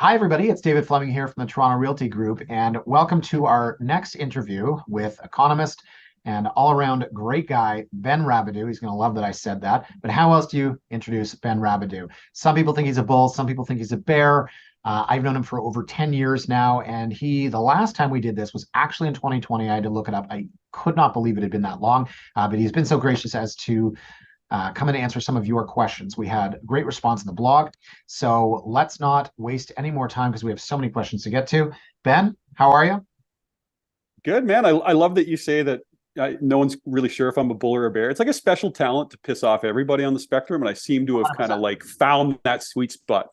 Hi, everybody. It's David Fleming here from the Toronto Realty Group, and welcome to our next interview with economist and all-around great guy, Ben Rabidoux. He's going to love that I said that. But how else do you introduce Ben Rabidoux? Some people think he's a bull. Some people think he's a bear. I've known him for over 10 years now, and the last time we did this was actually in 2020. I had to look it up. I could not believe it had been that long, but he's been so gracious as to come in and answer some of your questions. We had great response in the blog. So let's not waste any more time because we have so many questions to get to. Ben, how are you? Good, man. I love that you say that no one's really sure if I'm a bull or a bear. It's like a special talent to piss off everybody on the spectrum, and I seem to have kind of 100%. like found that sweet spot.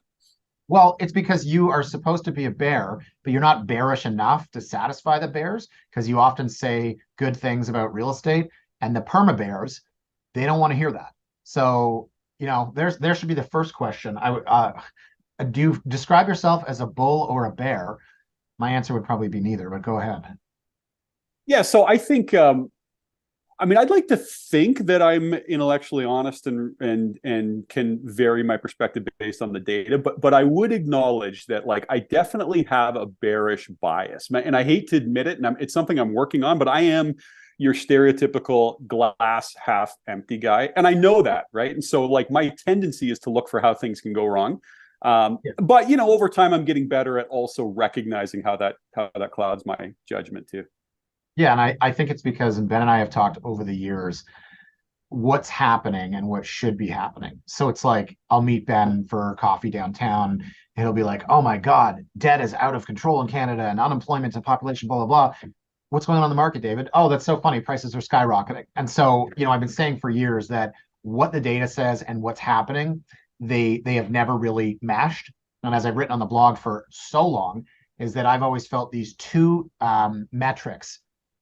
Well, it's because you are supposed to be a bear, but you're not bearish enough to satisfy the bears because you often say good things about real estate, and the perma bears, they don't want to hear that. So, there should be the first question. I would do you describe yourself as a bull or a bear? My answer would probably be neither, but go ahead. Yeah, so I think I'd like to think that I'm intellectually honest and can vary my perspective based on the data, but I would acknowledge that like I definitely have a bearish bias, and I hate to admit it, and it's something I'm working on, but I am your stereotypical glass half empty guy, and I know that, right? And so like my tendency is to look for how things can go wrong. Yeah. But over time, I'm getting better at also recognizing how that clouds my judgment too. Yeah, and I think it's because, and Ben and I have talked over the years, what's happening and what should be happening. So it's like I'll meet Ben for coffee downtown, and he'll be like, "Oh my God, debt is out of control in Canada and unemployment and population, blah, blah, blah. What's going on in the market, David? Oh, that's so funny. Prices are skyrocketing." And so, I've been saying for years that what the data says and what's happening, they have never really meshed. And as I've written on the blog for so long, is that I've always felt these two metrics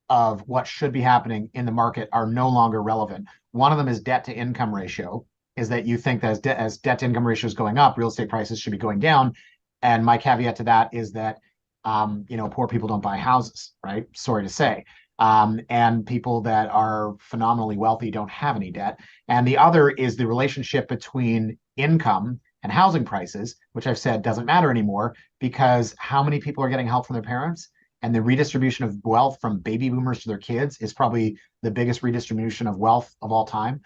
of what should be happening in the market are no longer relevant. One of them is debt to income ratio, is that you think that as debt to income ratio is going up, real estate prices should be going down. And my caveat to that is that poor people don't buy houses, right? Sorry to say. And people that are phenomenally wealthy don't have any debt. And the other is the relationship between income and housing prices, which I've said doesn't matter anymore because how many people are getting help from their parents? And the redistribution of wealth from baby boomers to their kids is probably the biggest redistribution of wealth of all time.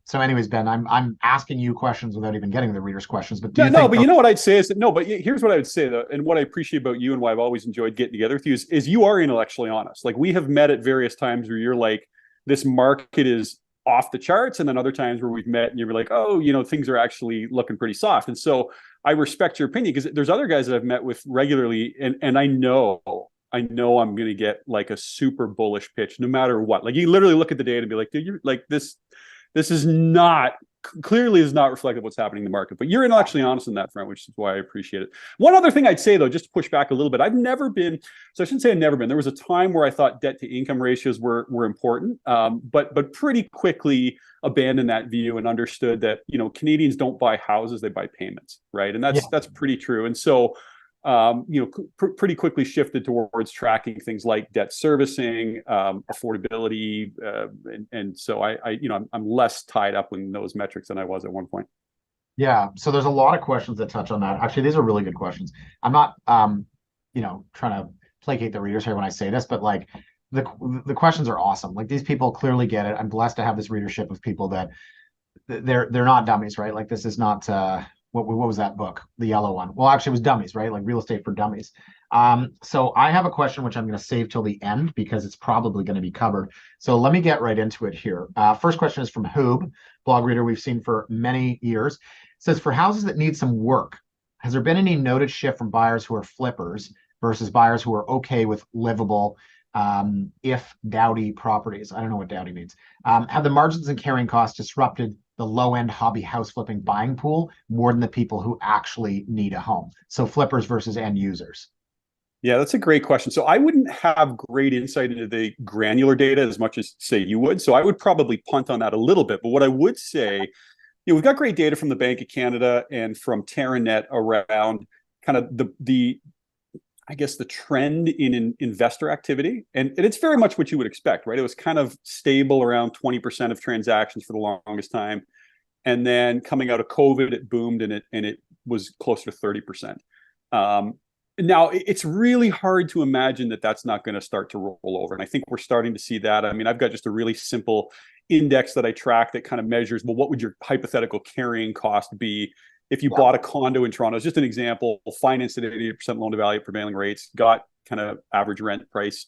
So, anyways, Ben, I'm asking you questions without even getting the readers' questions. But do No, you no, think? but you know what I'd say is that no, but here's what I would say though, and what I appreciate about you and why I've always enjoyed getting together with you is you are intellectually honest. Like we have met at various times where you're like, this market is off the charts, and then other times where we've met and you're like, oh, things are actually looking pretty soft. And so I respect your opinion because there's other guys that I've met with regularly, and I know I'm going to get like a super bullish pitch no matter what. Like you literally look at the data and be like, dude, you're like this is not clearly is not reflective of what's happening in the market, but you're intellectually honest on that front, which is why I appreciate it. One other thing I'd say though, just to push back a little bit, I've never been, so I shouldn't say I've never been, there was a time where I thought debt to income ratios were important, but pretty quickly abandoned that view and understood that, Canadians don't buy houses, they buy payments, right? And Yeah. that's pretty true. And so, pretty quickly shifted towards tracking things like debt servicing, affordability, and so I'm less tied up in those metrics than I was at one point. Yeah. So there's a lot of questions that touch on that. Actually, these are really good questions. I'm not, trying to placate the readers here when I say this, but like the questions are awesome. Like these people clearly get it. I'm blessed to have this readership of people that they're not dummies, right? Like this is not what was that book, the yellow one? Well, actually, it was dummies, right? Like real estate for dummies. So I have a question which I'm going to save till the end because it's probably going to be covered. So let me get right into it here. First question is from Hoob, blog reader we've seen for many years. It says for houses that need some work, has there been any noted shift from buyers who are flippers versus buyers who are okay with livable if dowdy properties? I don't know what dowdy means. Have the margins and carrying costs disrupted the low end hobby house flipping buying pool more than the people who actually need a home? So flippers versus end users. Yeah, that's a great question. So I wouldn't have great insight into the granular data as much as say you would. So I would probably punt on that a little bit. But what I would say, we've got great data from the Bank of Canada and from TerraNet around kind of the I guess the trend in investor activity, and it's very much what you would expect, right? It was kind of stable around 20% of transactions for the longest time, and then coming out of COVID, it boomed and it was closer to 30%. Now, it's really hard to imagine that that's not going to start to roll over. And I think we're starting to see that. I mean, I've got just a really simple index that I track that kind of measures, well, what would your hypothetical carrying cost be if you bought a condo in Toronto? It's just an example, financed at 80% loan to value at prevailing rates, got kind of average rent price.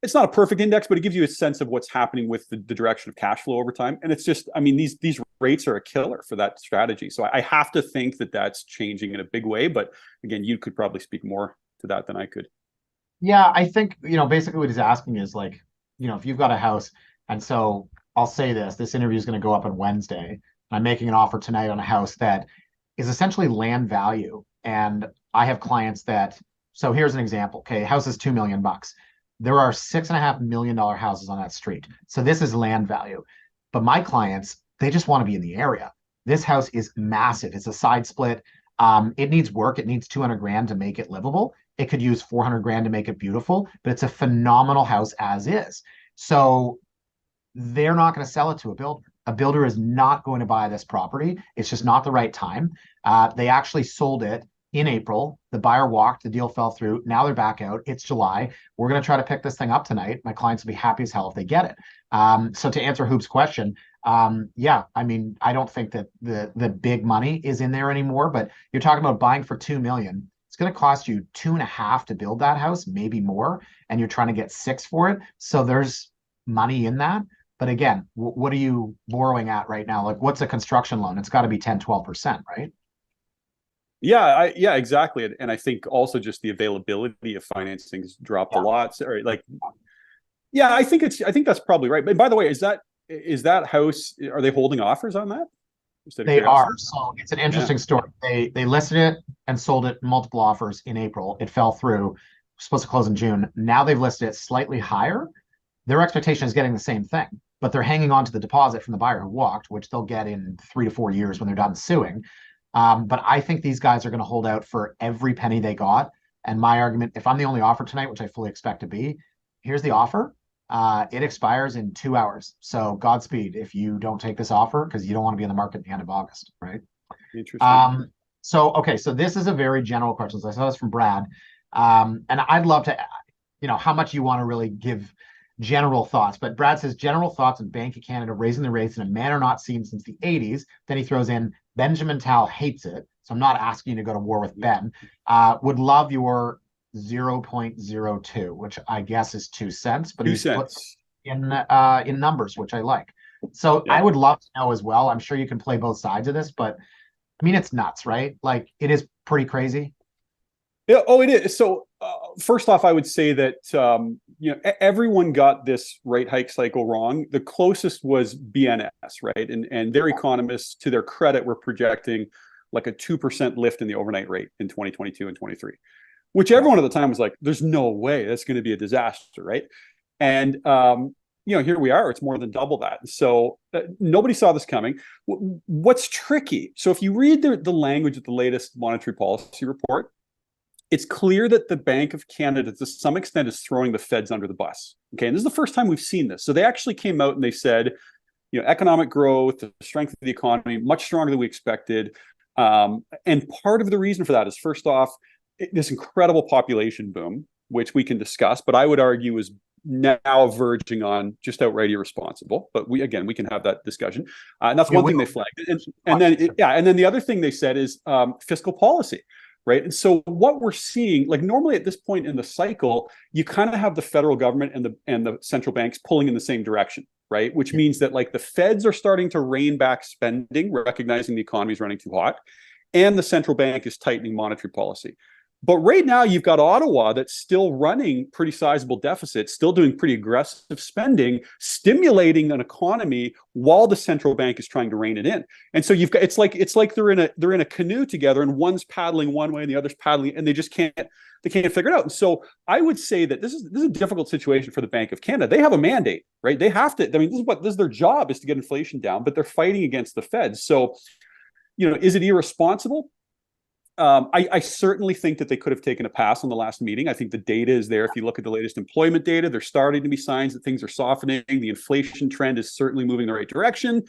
It's not a perfect index, but it gives you a sense of what's happening with the direction of cash flow over time. And it's just, I mean, these rates are a killer for that strategy. So I have to think that that's changing in a big way. But again, you could probably speak more to that than I could. Yeah, I think, basically what he's asking is like, if you've got a house, and so I'll say this interview is going to go up on Wednesday, and I'm making an offer tonight on a house that is essentially land value. And I have clients that, so here's an example. Okay, house is $2 million. There are $6.5 million houses on that street. So this is land value. But my clients, they just want to be in the area. This house is massive. It's a side split. It needs work. It needs 200 grand to make it livable. It could use 400 grand to make it beautiful, but it's a phenomenal house as is. So they're not going to sell it to a builder. A builder is not going to buy this property. It's just not the right time. They actually sold it in April. The buyer walked, the deal fell through. Now they're back out. It's July. We're going to try to pick this thing up tonight. My clients will be happy as hell if they get it. So to answer Hoop's question, yeah, I mean, I don't think that the big money is in there anymore, but you're talking about buying for 2 million. It's going to cost you 2.5 to build that house, maybe more, and you're trying to get 6 for it. So there's money in that. But again, what are you borrowing at right now? Like, what's a construction loan? It's got to be 10, 12%, right? Yeah, exactly. And I think also just the availability of financing has dropped a lot. Or like, yeah, I think that's probably right. But by the way, is that house, are they holding offers on that? They are. So it's an interesting story. They listed it and sold it multiple offers in April. It fell through. Supposed to close in June. Now they've listed it slightly higher. Their expectation is getting the same thing, but they're hanging on to the deposit from the buyer who walked, which they'll get in 3 to 4 years when they're done suing. But I think these guys are going to hold out for every penny they got. And my argument, if I'm the only offer tonight, which I fully expect to be, here's the offer. It expires in 2 hours. So Godspeed if you don't take this offer, because you don't want to be in the market at the end of August, right? Interesting. So this is a very general question. So I saw this from Brad. And I'd love to, how much you want to really give general thoughts. But Brad says general thoughts on Bank of Canada raising the rates in a manner not seen since the 80s. Then he throws in Benjamin Tal hates it. So I'm not asking you to go to war with Ben. Would love your 0.02, which I guess is 2 cents, but he's put in numbers, which I like. So I would love to know as well. I'm sure you can play both sides of this, but I mean, it's nuts, right? Like, it is pretty crazy. Yeah. Oh, it is. So first off, I would say that everyone got this rate hike cycle wrong. The closest was BNS, right? And their economists, to their credit, were projecting like a 2% lift in the overnight rate in 2022 and 23, which everyone at the time was like, "There's no way that's going to be a disaster," right? And here we are. It's more than double that. So nobody saw this coming. What's tricky? So if you read the language of the latest monetary policy report, it's clear that the Bank of Canada, to some extent, is throwing the feds under the bus. Okay, and this is the first time we've seen this. So they actually came out and they said, economic growth, the strength of the economy, much stronger than we expected. And part of the reason for that is, first off, this incredible population boom, which we can discuss, but I would argue is now verging on just outright irresponsible. But we can have that discussion. And that's one thing they flagged. And then the other thing they said is fiscal policy. Right. And so what we're seeing, like, normally at this point in the cycle, you kind of have the federal government and the central banks pulling in the same direction. Right. Which means that, like, the feds are starting to rein back spending, recognizing the economy is running too hot, and the central bank is tightening monetary policy. But right now, you've got Ottawa that's still running pretty sizable deficits, still doing pretty aggressive spending, stimulating an economy while the central bank is trying to rein it in. And so you've got it's like they're in a canoe together, and one's paddling one way and the other's paddling, and they can't figure it out. And so I would say that this is a difficult situation for the Bank of Canada. They have a mandate, right? They have to. I mean, this is their job, is to get inflation down, but they're fighting against the Fed. So, is it irresponsible? I certainly think that they could have taken a pass on the last meeting. I think the data is there. If you look at the latest employment data, there's starting to be signs that things are softening. The inflation trend is certainly moving in the right direction.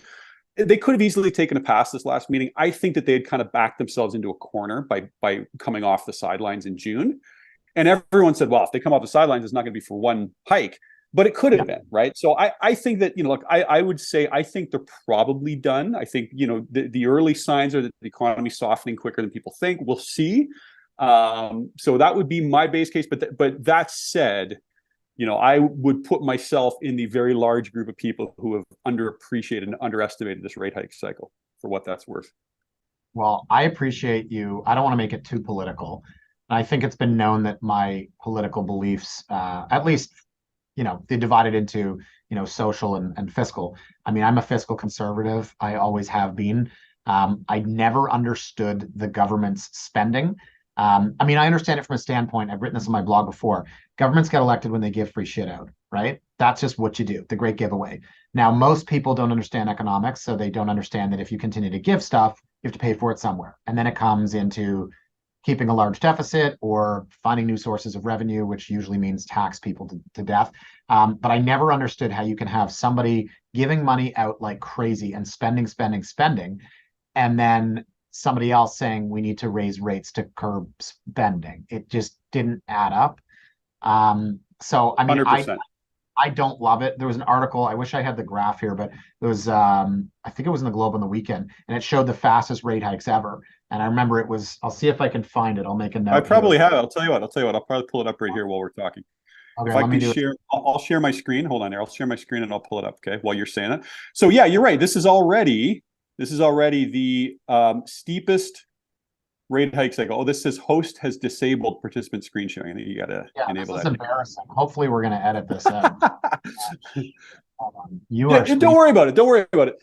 they could have easily taken a pass this last meeting. I think that they had kind of backed themselves into a corner by coming off the sidelines in June. And everyone said, well, if they come off the sidelines, it's not going to be for one hike, but it could have been, right? So I think that, look, I would say, I think they're probably done. I think, the early signs are that the economy is softening quicker than people think. We'll see. So that would be my base case. But that said, I would put myself in the very large group of people who have underappreciated and underestimated this rate hike cycle for what that's worth. Well, I appreciate you. I don't want to make it too political. I think it's been known that my political beliefs, at least, they divided into, social and fiscal. I mean, I'm a fiscal conservative. I always have been. I never understood the government's spending. I mean, I understand it from a standpoint. I've written this on my blog before. Governments get elected when they give free shit out, right? That's just what you do, the great giveaway. Now, most people don't understand economics, so they don't understand that if you continue to give stuff, you have to pay for it somewhere. And then it comes into keeping a large deficit or finding new sources of revenue, which usually means tax people to death. But I never understood how you can have somebody giving money out like crazy and spending, and then somebody else saying we need to raise rates to curb spending. It just didn't add up. So I mean, 100%. I don't love it. There was an article, I wish I had the graph here, but it was I think it was in the Globe on the weekend, and it showed the fastest rate hikes ever. And I remember it was, I'll see if I can find it. I'll make a note. I probably have it. I'll tell you what. I'll probably pull it up right here while we're talking. Okay, If I can share, I'll share my screen. Hold on there. I'll share my screen and I'll pull it up. Okay, while you're saying that. So yeah, you're right. This is already the steepest rate hike cycle. Oh, this says host has disabled participant screen sharing. I think you got to enable that. This is embarrassing. Hopefully we're going to edit this out. Don't worry about it. Don't worry about it.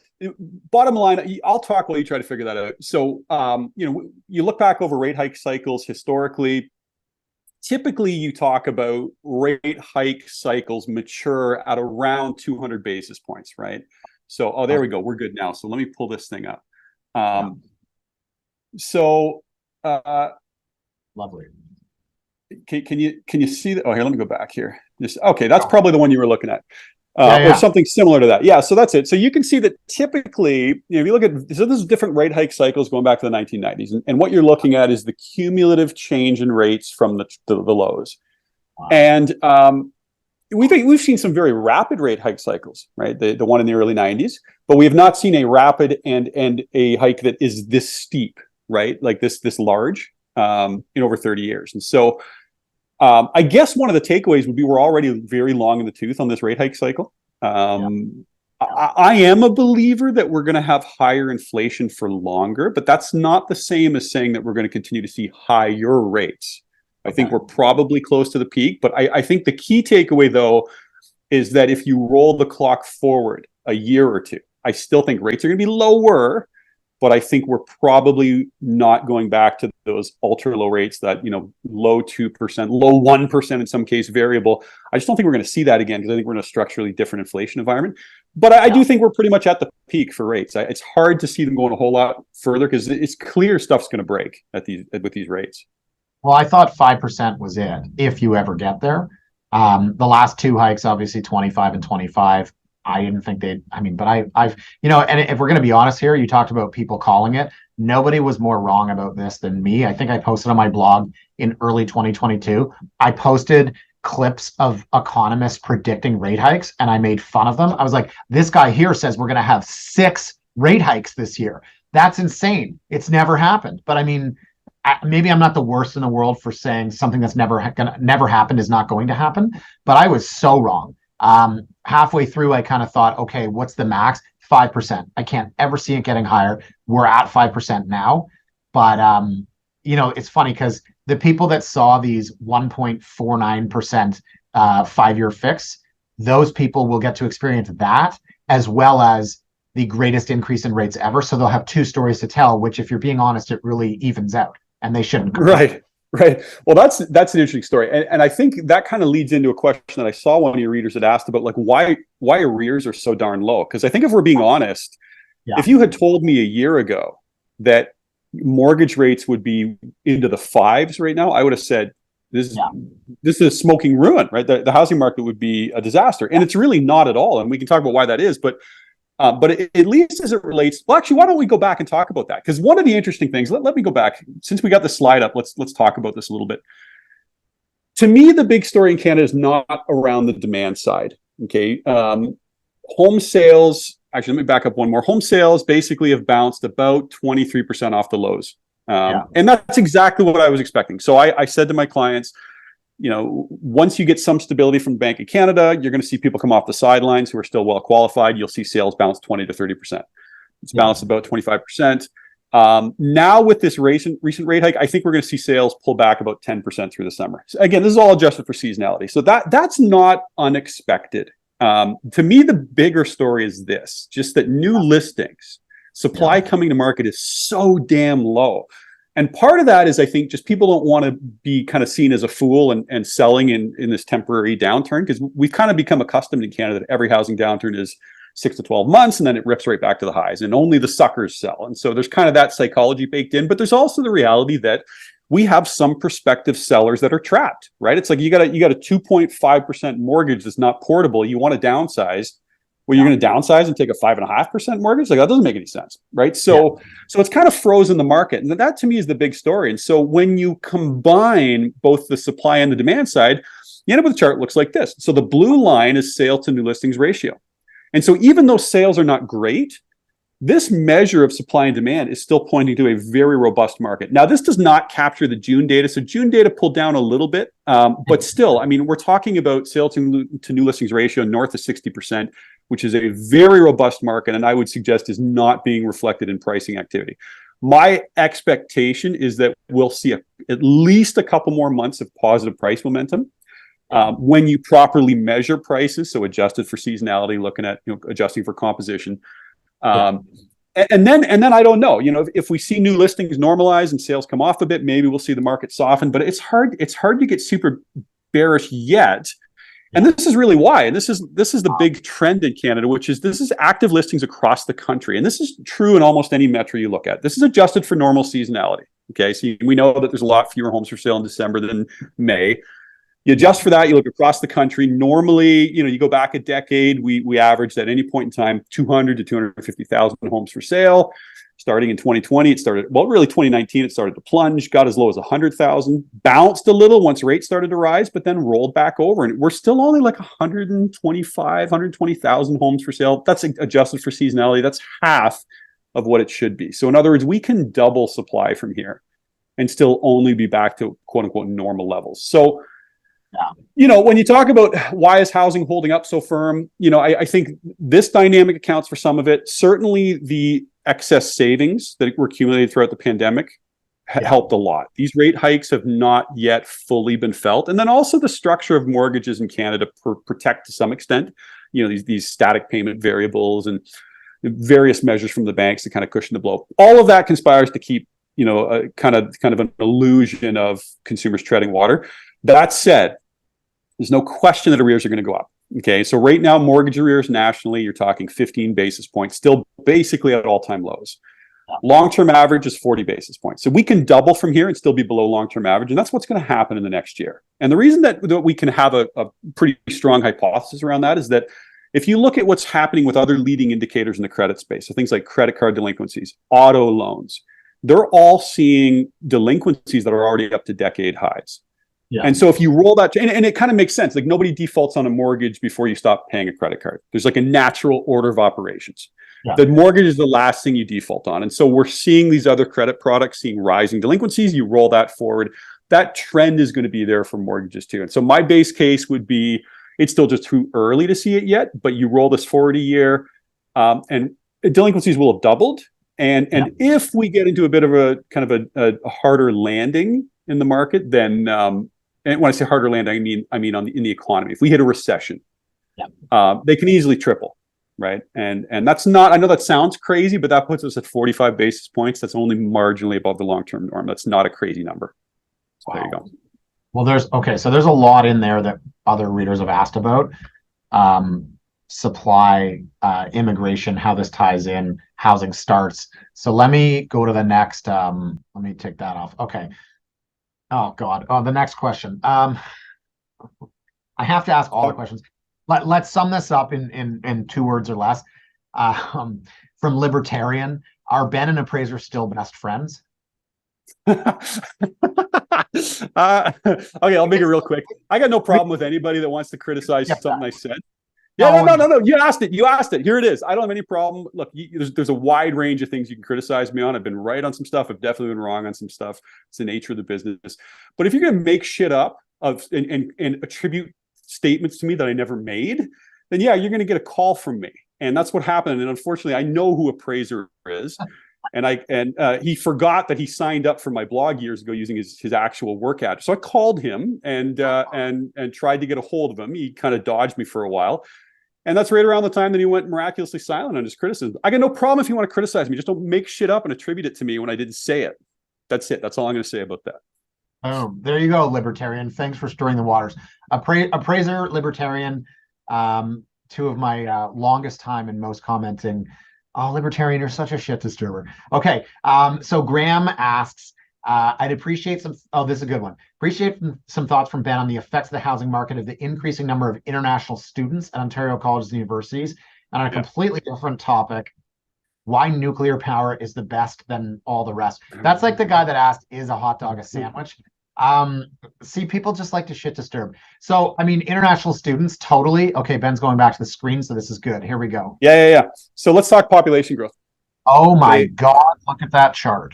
Bottom line, I'll talk while you try to figure that out. So, you look back over rate hike cycles historically. Typically, you talk about rate hike cycles mature at around 200 basis points, right? So, there we go. We're good now. So let me pull this thing up. Lovely. Can you see that? Oh, here, let me go back here. Okay, that's probably the one you were looking at. Or something similar to that. Yeah, so that's it. So you can see that typically, if you look at, so this is different rate hike cycles going back to the 1990s. And what you're looking at is the cumulative change in rates from the lows. Wow. And we've seen some very rapid rate hike cycles, right? The one in the early 90s, but we have not seen a rapid and a hike that is this steep, right? Like this large in over 30 years. And so I guess one of the takeaways would be we're already very long in the tooth on this rate hike cycle. I am a believer that we're going to have higher inflation for longer, but that's not the same as saying that we're going to continue to see higher rates. I think we're probably close to the peak, but I think the key takeaway, though, is that if you roll the clock forward a year or two, I still think rates are going to be lower, but I think we're probably not going back to those ultra low rates that, low 2%, low 1% in some case variable. I just don't think we're going to see that again because I think we're in a structurally different inflation environment. But I do think we're pretty much at the peak for rates. It's hard to see them going a whole lot further because it's clear stuff's going to break with these rates. Well, I thought 5% was it if you ever get there. The last two hikes, obviously 25 and 25. I didn't think but I've, and if we're going to be honest here, you talked about people calling it. Nobody was more wrong about this than me. I think I posted on my blog in early 2022. I posted clips of economists predicting rate hikes and I made fun of them. I was like, this guy here says we're going to have 6 rate hikes this year. That's insane. It's never happened. But I mean, maybe I'm not the worst in the world for saying something that's never happened is not going to happen. But I was so wrong. Halfway through, I kind of thought, okay, what's the max? 5%. I can't ever see it getting higher. We're at 5% now. But, it's funny because the people that saw these 1.49% 5-year fix, those people will get to experience that as well as the greatest increase in rates ever. So they'll have 2 stories to tell, which if you're being honest, it really evens out and they shouldn't. Right. Well, that's an interesting story. And I think that kind of leads into a question that I saw one of your readers had asked about, like, why arrears are so darn low. Because I think if we're being honest, if you had told me a year ago that mortgage rates would be into the 5s right now, I would have said, this is a smoking ruin, right? The housing market would be a disaster. And it's really not at all. And we can talk about why that is. But But at least as it relates, well, actually, why don't we go back and talk about that? Because one of the interesting things, let me go back. Since we got the slide up, let's talk about this a little bit. To me, the big story in Canada is not around the demand side. Okay. Home sales, actually, let me back up one more. Home sales basically have bounced about 23% off the lows. And that's exactly what I was expecting. So I said to my clients, once you get some stability from the Bank of Canada, you're going to see people come off the sidelines who are still well qualified. You'll see sales bounce 20 to 30%. It's bounced about 25%. Now with this recent rate hike, I think we're going to see sales pull back about 10% through the summer. So again, this is all adjusted for seasonality. So that's not unexpected. To me, the bigger story is this, just that new listings, supply coming to market is so damn low. And part of that is, I think, just people don't want to be kind of seen as a fool and selling in this temporary downturn, because we've kind of become accustomed in Canada that every housing downturn is 6 to 12 months, and then it rips right back to the highs, and only the suckers sell. And so there's kind of that psychology baked in, but there's also the reality that we have some prospective sellers that are trapped, right? It's like you got a 2.5% mortgage that's not portable. You want to downsize. Well, you're going to downsize and take a 5.5% mortgage? Like, that doesn't make any sense, right? So it's kind of frozen the market. And that to me is the big story. And so when you combine both the supply and the demand side, you end up with a chart that looks like this. So the blue line is sale to new listings ratio. And so even though sales are not great, this measure of supply and demand is still pointing to a very robust market. Now, this does not capture the June data. So June data pulled down a little bit, but still, I mean, we're talking about sale to new listings ratio north of 60%, which is a very robust market, and I would suggest is not being reflected in pricing activity. My expectation is that we'll see at least a couple more months of positive price momentum. When you properly measure prices, so adjusted for seasonality, looking at adjusting for composition. And then I don't know, if we see new listings normalize and sales come off a bit, maybe we'll see the market soften, but it's hard to get super bearish yet. And this is really why. And this is the big trend in Canada, which is this is active listings across the country. And this is true in almost any metro you look at. This is adjusted for normal seasonality. Okay. So we know that there's a lot fewer homes for sale in December than May. You adjust for that, you look across the country. Normally, you go back a decade, we averaged at any point in time 200 to 250,000 homes for sale. Starting in 2020, really 2019, it started to plunge, got as low as 100,000, bounced a little once rates started to rise, but then rolled back over. And we're still only like 120,000 homes for sale. That's adjusted for seasonality. That's half of what it should be. So in other words, we can double supply from here and still only be back to quote unquote normal levels. So, when you talk about why is housing holding up so firm, I think this dynamic accounts for some of it. Certainly the excess savings that were accumulated throughout the pandemic helped a lot. These rate hikes have not yet fully been felt. And then also the structure of mortgages in Canada protect to some extent, these static payment variables and various measures from the banks to kind of cushion the blow. All of that conspires to keep, a kind of an illusion of consumers treading water. That said, there's no question that arrears are going to go up. Okay, so right now, mortgage arrears nationally, you're talking 15 basis points, still basically at all-time lows. Long-term average is 40 basis points. So we can double from here and still be below long-term average, and that's what's going to happen in the next year. And the reason that we can have a pretty strong hypothesis around that is that if you look at what's happening with other leading indicators in the credit space, so things like credit card delinquencies, auto loans, they're all seeing delinquencies that are already up to decade highs. And so if you roll that, and it kind of makes sense, like nobody defaults on a mortgage before you stop paying a credit card. There's like a natural order of operations. The mortgage is the last thing you default on. And so we're seeing these other credit products seeing rising delinquencies. You roll that forward, that trend is going to be there for mortgages too. And so my base case would be, it's still just too early to see it yet, but you roll this forward a year, and delinquencies will have doubled. And if we get into a bit of a kind of a harder landing in the market, then and when I say harder land, I mean in the economy. If we hit a recession, they can easily triple, right? And that's not. I know that sounds crazy, but that puts us at 45 basis points. That's only marginally above the long-term norm. That's not a crazy number. So there you go. Well, there's a lot in there that other readers have asked about. Supply, immigration, how this ties in, housing starts. So let me go to the next. Let me take that off. Okay. Oh God. Oh, the next question. I have to ask all the questions. Let's sum this up in 2 words or less. From Libertarian, are Ben and appraiser still best friends? Okay, I'll make it real quick. I got no problem with anybody that wants to criticize Yeah, something I said. Yeah, no one. no. You asked it. You asked it. Here it is. I don't have any problem. Look, there's a wide range of things you can criticize me on. I've been right on some stuff. I've definitely been wrong on some stuff. It's the nature of the business. But if you're going to make shit up and attribute statements to me that I never made, then yeah, you're going to get a call from me. And that's what happened. And unfortunately, I know who appraiser is. And he forgot that he signed up for my blog years ago using his actual work address. So I called him and tried to get a hold of him. He kind of dodged me for a while. And that's right around the time that he went miraculously silent on his criticism. I got no problem if you want to criticize me. Just don't make shit up and attribute it to me when I didn't say it. That's it. That's all I'm going to say about that. Oh, there you go, Libertarian. Thanks for stirring the waters. Appraiser, Libertarian, two of my longest time and most commenting. Oh, Libertarian, you're such a shit disturber. Okay, so Graham asks, I'd appreciate some, oh, this is a good one. Appreciate some thoughts from Ben on the effects of the housing market of the increasing number of international students at Ontario colleges and universities. And on a completely different topic, why nuclear power is the best than all the rest. That's like the guy that asked, is a hot dog a sandwich? See, people just like to shit disturb. So, I mean, international students, totally. Okay, Ben's going back to the screen, so this is good. Here we go. Yeah. So let's talk population growth. Oh my God, look at that chart.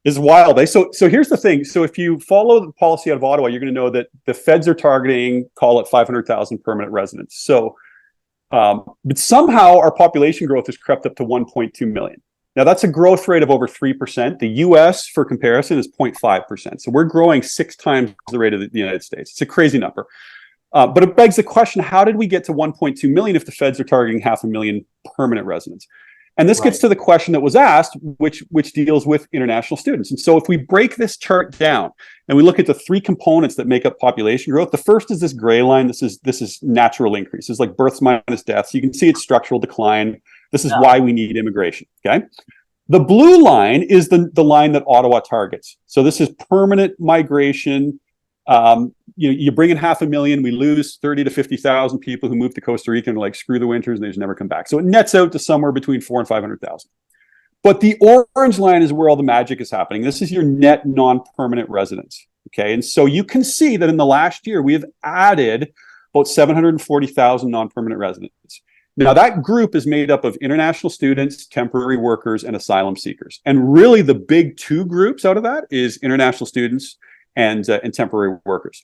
Is wild. So here's the thing. So if you follow the policy out of Ottawa, you're going to know that the feds are targeting, call it 500,000 permanent residents. So, but somehow our population growth has crept up to 1.2 million. Now that's a growth rate of over 3%. The US, for comparison, is 0.5%. So we're growing 6 times the rate of the United States. It's a crazy number. But it begs the question, how did we get to 1.2 million if the feds are targeting 500,000 permanent residents? And this gets to the question that was asked, which deals with international students. And so if we break this chart down and we look at the 3 components that make up population growth, the first is this gray line. This is natural increase. This is like births minus deaths. You can see it's structural decline. This is why we need immigration, okay? The blue line is the line that Ottawa targets. So this is permanent migration. You bring in 500,000, we lose 30 to 50,000 people who move to Costa Rica and like screw the winters and they just never come back. So it nets out to somewhere between 400,000 and 500,000. But the orange line is where all the magic is happening. This is your net non-permanent residents. Okay. And so you can see that in the last year, we have added about 740,000 non-permanent residents. Now that group is made up of international students, temporary workers, and asylum seekers. And really the big 2 groups out of that is international students and temporary workers.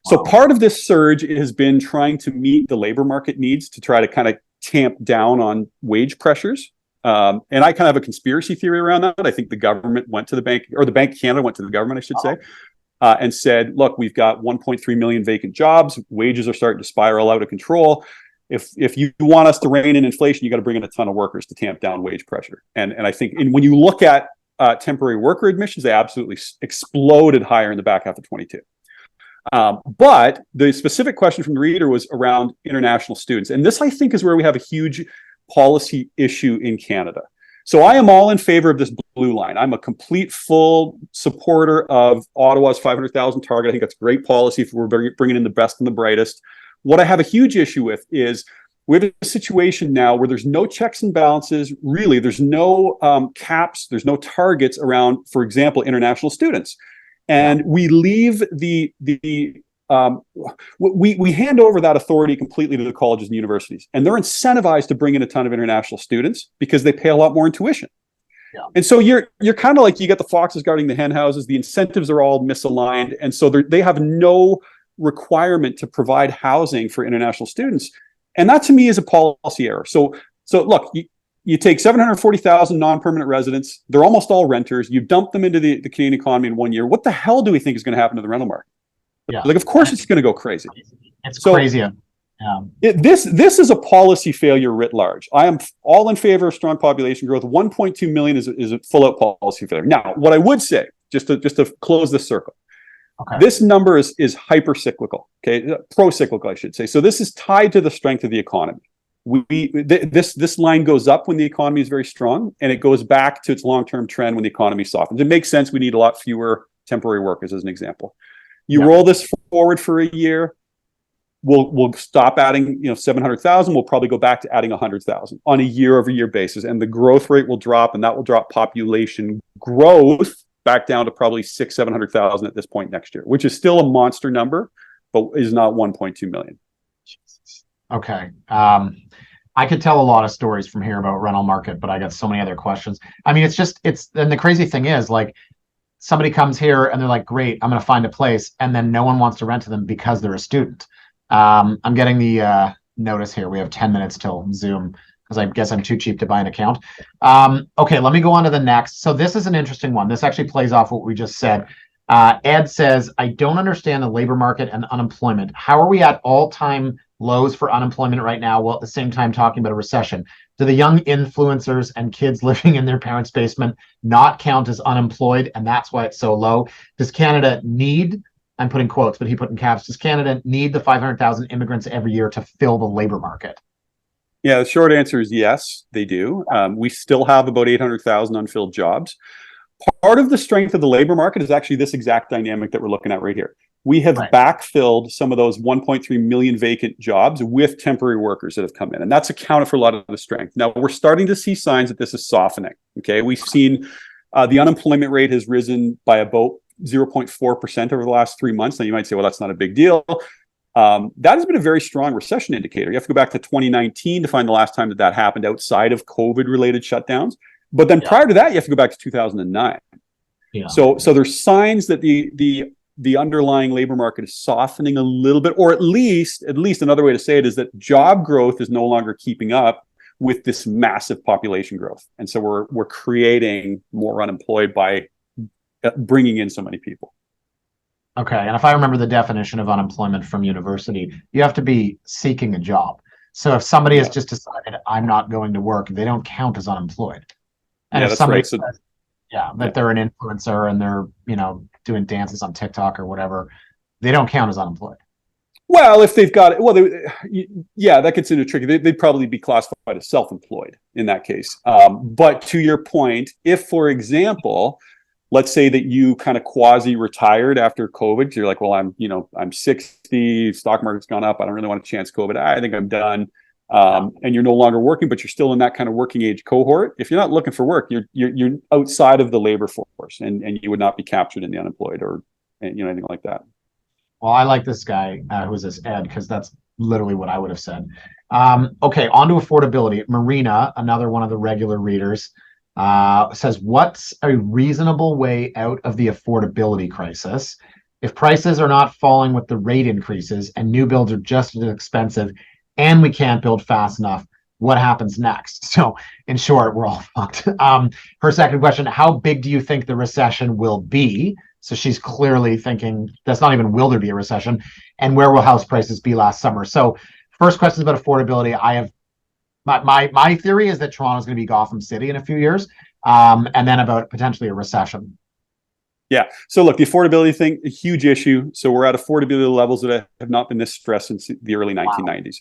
So part of this surge has been trying to meet the labor market needs to try to kind of tamp down on wage pressures. And I kind of have a conspiracy theory around that. I think the government went to the bank, or the Bank of Canada went to the government, I should say, and said, look, we've got 1.3 million vacant jobs. Wages are starting to spiral out of control. If you want us to rein in inflation, you got to bring in a ton of workers to tamp down wage pressure. And I think when you look at temporary worker admissions, they absolutely exploded higher in the back half of 22. But the specific question from the reader was around international students. And this, I think, is where we have a huge policy issue in Canada. So I am all in favor of this blue line. I'm a complete full supporter of Ottawa's 500,000 target. I think that's great policy if we're bringing in the best and the brightest. What I have a huge issue with is we have a situation now where there's no checks and balances. Really, there's no caps. There's no targets around, for example, international students. And we leave we hand over that authority completely to the colleges and universities, and they're incentivized to bring in a ton of international students because they pay a lot more in tuition. And so you're kind of like, you got the foxes guarding the hen houses. The incentives are all misaligned, and so they have no requirement to provide housing for international students, and that to me is a policy error. So look. You take 740,000 non-permanent residents. They're almost all renters. You dump them into the Canadian economy in 1 year. What the hell do we think is going to happen to the rental market? Like, of course, it's going to go crazy. It's crazy. This is a policy failure writ large. I am all in favor of strong population growth. 1.2 million is a full-out policy failure. Now, what I would say, just to close this circle, this number is hyper-cyclical, okay? Pro-cyclical, I should say. So this is tied to the strength of the economy. This line goes up when the economy is very strong, and it goes back to its long-term trend when the economy softens. It makes sense. We need a lot fewer temporary workers, as an example. You roll this forward for a year, we'll stop adding 700,000. We'll probably go back to adding 100,000 on a year-over-year basis, and the growth rate will drop, and that will drop population growth back down to probably 700,000 at this point next year, which is still a monster number, but is not 1.2 million. Okay. I could tell a lot of stories from here about rental market, but I got so many other questions. I mean, and the crazy thing is, like, somebody comes here and they're like, great, I'm going to find a place. And then no one wants to rent to them because they're a student. I'm getting the notice here. We have 10 minutes till Zoom because I guess I'm too cheap to buy an account. Okay, let me go on to the next. So this is an interesting one. This actually plays off what we just said. Ed says, I don't understand the labor market and unemployment. How are we at all-time lows for unemployment right now while at the same time talking about a recession? Do the young influencers and kids living in their parents' basement not count as unemployed, and that's why it's so low? Does Canada need, I'm putting quotes, but he put in caps, does Canada need the 500,000 immigrants every year to fill the labor market? Yeah, the short answer is yes, they do. We still have about 800,000 unfilled jobs. Part of the strength of the labor market is actually this exact dynamic that we're looking at right here. We have backfilled some of those 1.3 million vacant jobs with temporary workers that have come in. And that's accounted for a lot of the strength. Now, we're starting to see signs that this is softening. Okay. We've seen the unemployment rate has risen by about 0.4% over the last 3 months. Now, you might say, well, that's not a big deal. That has been a very strong recession indicator. You have to go back to 2019 to find the last time that happened outside of COVID-related shutdowns. But then prior to that, you have to go back to 2009. Yeah. So there's signs that the underlying labor market is softening a little bit, or at least another way to say it is that job growth is no longer keeping up with this massive population growth. And so we're creating more unemployed by bringing in so many people. Okay. And if I remember the definition of unemployment from university, you have to be seeking a job. So if somebody has just decided I'm not going to work, they don't count as unemployed. And if somebody says, that they're an influencer and they're, doing dances on TikTok or whatever, they don't count as unemployed. Well, if they've got it, that gets into tricky. They'd probably be classified as self-employed in that case. But to your point, if, for example, let's say that you kind of quasi-retired after COVID, you're like, well, I'm 60, stock market's gone up, I don't really want to chance COVID, I think I'm done. And you're no longer working, but you're still in that kind of working age cohort. If you're not looking for work, you're outside of the labor force, and you would not be captured in the unemployed or anything like that. Well, I like this guy who's this Ed, because that's literally what I would have said. Okay, on to affordability. Marina, another one of the regular readers, says, what's a reasonable way out of the affordability crisis? If prices are not falling with the rate increases and new builds are just as expensive and we can't build fast enough, what happens next? So in short, we're all fucked. Her second question, how big do you think the recession will be? So she's clearly thinking that's not even will there be a recession, and where will house prices be last summer? So first question is about affordability. I have my theory is that Toronto is going to be Gotham City in a few years, and then about potentially a recession. Yeah. So look, the affordability thing, a huge issue. So we're at affordability levels that have not been this stressed since the early 1990s.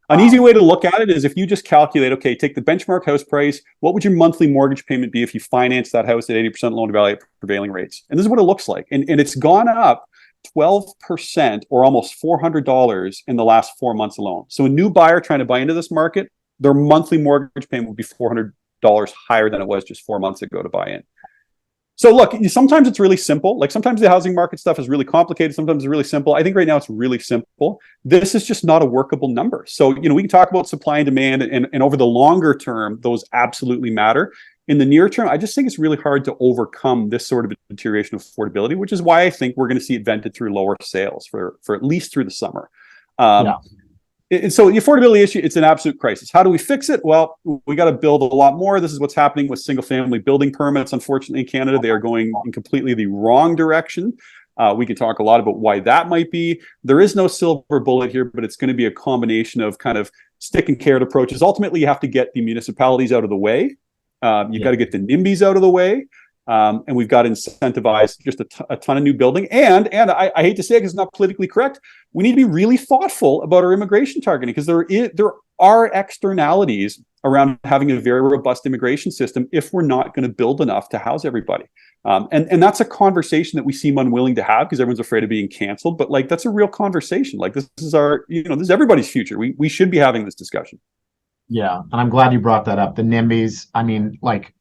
An easy way to look at it is if you just calculate, okay, take the benchmark house price, what would your monthly mortgage payment be if you finance that house at 80% loan to value at prevailing rates? And this is what it looks like. And it's gone up 12% or almost $400 in the last 4 months alone. So a new buyer trying to buy into this market, their monthly mortgage payment would be $400 higher than it was just 4 months ago to buy in. So look, sometimes it's really simple. Like sometimes the housing market stuff is really complicated. Sometimes it's really simple. I think right now it's really simple. This is just not a workable number. So, we can talk about supply and demand, and over the longer term, those absolutely matter. In the near term, I just think it's really hard to overcome this sort of deterioration of affordability, which is why I think we're going to see it vented through lower sales for at least through the summer. And so the affordability issue, it's an absolute crisis. How do we fix it? Well, we got to build a lot more. This is what's happening with single family building permits. Unfortunately, in Canada, they are going in completely the wrong direction. We can talk a lot about why that might be. There is no silver bullet here, but it's going to be a combination of kind of stick and carrot approaches. Ultimately, you have to get the municipalities out of the way. You've got to get the NIMBYs out of the way. And we've got to incentivize just a ton of new building. And I hate to say it because it's not politically correct, we need to be really thoughtful about our immigration targeting, because there are externalities around having a very robust immigration system if we're not going to build enough to house everybody. And that's a conversation that we seem unwilling to have because everyone's afraid of being canceled. But like, that's a real conversation. Like, this is our, this is everybody's future. We should be having this discussion. Yeah, and I'm glad you brought that up. The NIMBYs, I mean, like,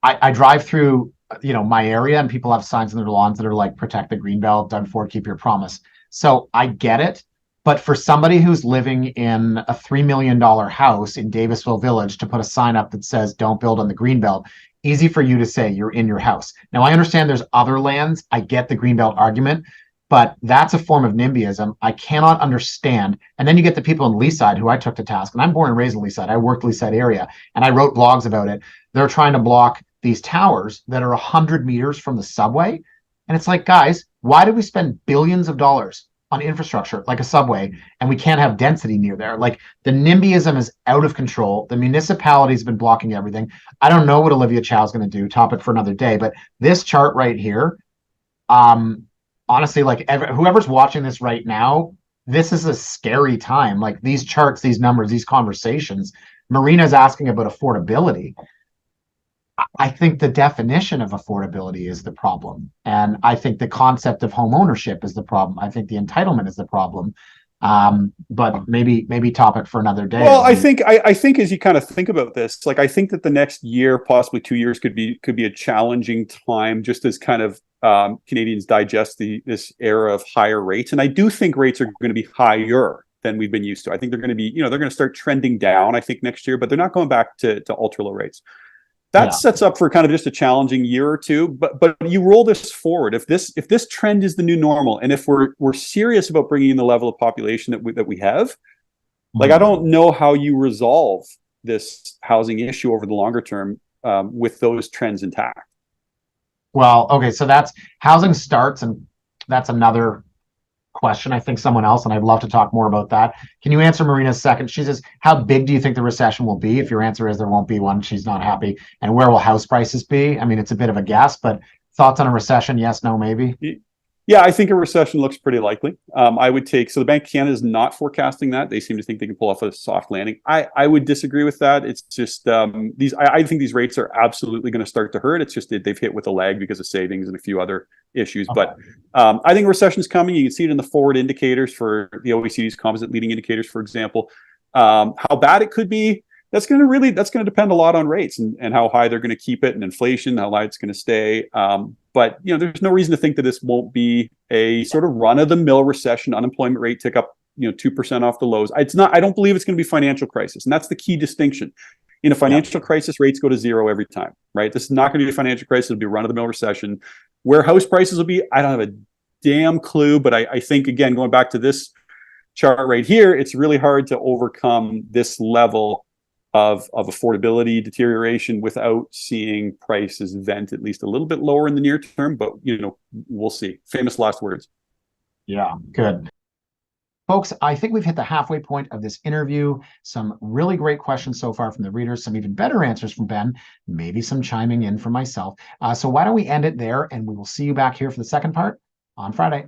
I drive through, my area, and people have signs on their lawns that are like, protect the greenbelt, Doug Ford, keep your promise. So I get it. But for somebody who's living in a $3 million house in Davisville Village to put a sign up that says, don't build on the greenbelt, easy for you to say you're in your house. Now, I understand there's other lands. I get the greenbelt argument, but that's a form of NIMBYism I cannot understand. And then you get the people in Leaside who I took to task, and I'm born and raised in Leaside. I worked Leaside area, and I wrote blogs about it. They're trying to block these towers that are 100 meters from the subway. And it's like, guys, why do we spend billions of dollars on infrastructure like a subway, and we can't have density near there? Like, the NIMBYism is out of control. The municipality's been blocking everything. I don't know what Olivia Chow's going to do. Topic for another day. But this chart right here, honestly, like, whoever's watching this right now, this is a scary time. Like, these charts, these numbers, these conversations. Marina's asking about affordability. I think the definition of affordability is the problem. And I think the concept of home ownership is the problem. I think the entitlement is the problem. But maybe topic for another day. Well, I think as you kind of think about this, like, I think that the next year, possibly 2 years, could be a challenging time, just as kind of Canadians digest this era of higher rates. And I do think rates are going to be higher than we've been used to. I think they're going to be, they're going to start trending down, I think, next year, but they're not going back to ultra low rates. That sets up for kind of just a challenging year or two. But you roll this forward. If this trend is the new normal, and if we're serious about bringing in the level of population that we have, like, I don't know how you resolve this housing issue over the longer term with those trends intact. Well, okay, so that's housing starts, and that's another question. I think someone else, and I'd love to talk more about that. Can you answer Marina's second? She says, how big do you think the recession will be? If your answer is there won't be one, she's not happy. And where will house prices be? I mean, it's a bit of a guess, but thoughts on a recession? Yes, no, maybe? Yeah, I think a recession looks pretty likely. I would take, so the Bank of Canada is not forecasting that. They seem to think they can pull off a soft landing. I would disagree with that. It's just I think these rates are absolutely going to start to hurt. It's just they've hit with a lag because of savings and a few other issues. Okay. But I think recession is coming. You can see it in the forward indicators for the OECD's composite leading indicators, for example. How bad it could be, that's going to depend a lot on rates and how high they're going to keep it, and inflation, how high it's going to stay. But there's no reason to think that this won't be a sort of run-of-the-mill recession. Unemployment rate tick up, 2% off the lows. It's not. I don't believe it's going to be financial crisis, and that's the key distinction. In a financial crisis, rates go to zero every time, right? This is not going to be a financial crisis. It'll be a run-of-the-mill recession. Where house prices will be, I don't have a damn clue. But I think, again, going back to this chart right here, it's really hard to overcome this level of affordability deterioration without seeing prices vent at least a little bit lower in the near term. But, we'll see. Famous last words. Yeah, good. Folks, I think we've hit the halfway point of this interview. Some really great questions so far from the readers, some even better answers from Ben, maybe some chiming in from myself. So why don't we end it there, and we will see you back here for the second part on Friday.